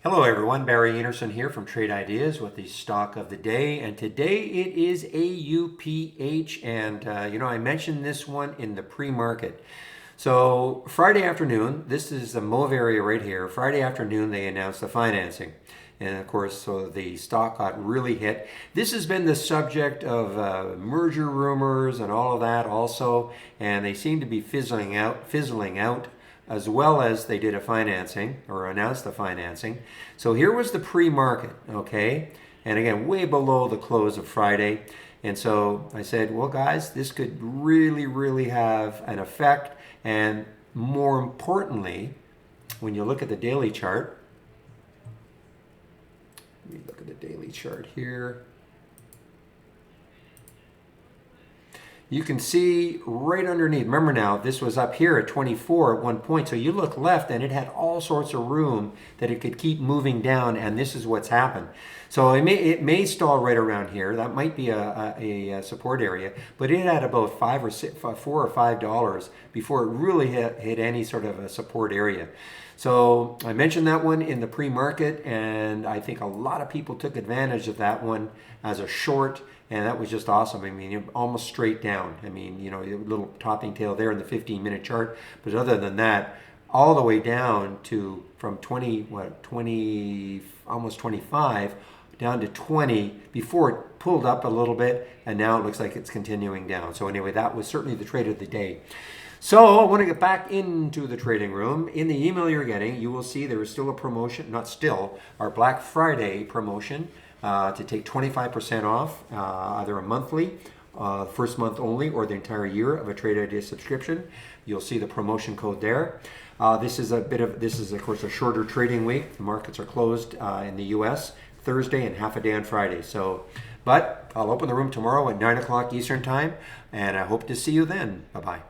Hello everyone, Barry Anderson here from Trade Ideas with the stock of the day, and today it is AUPH, and I mentioned this one in the pre-market. So Friday afternoon, this is the mauve area right here. Friday afternoon they announced the financing, and of course, so the stock got really hit. This has been the subject of merger rumors and all of that also, and they seem to be fizzling out as well as they did a financing or announced the financing. So here was the pre-market, okay? And again, way below the close of Friday. And so I said, well, guys, this could really have an effect. And more importantly, when you look at the daily chart, let me look at the daily chart here. You can see right underneath, remember now, this was up here at 24 at one point, so you look left and it had all sorts of room that it could keep moving down, and this is what's happened. So it may stall right around here. That might be a support area, but it had about $4 or $5 before it really hit any sort of a support area. So I mentioned that one in the pre-market, and I think a lot of people took advantage of that one as a short, and that was just awesome. I mean, almost straight down. I mean, a little topping tail there in the 15-minute chart, but other than that, all the way down to from 20, almost 25, down to 20 before it pulled up a little bit, and now it looks like it's continuing down. So anyway, that was certainly the trade of the day. So I want to get back into the trading room. In the email you're getting, you will see there is still a promotion, not still, our Black Friday promotion to take 25% off either a monthly, first month only, or the entire year of a Trade Idea subscription. You'll see the promotion code there. This is of course a shorter trading week. The markets are closed in the US Thursday and half a day on Friday. But I'll open the room tomorrow at 9 o'clock Eastern time, and I hope to see you then. Bye-bye.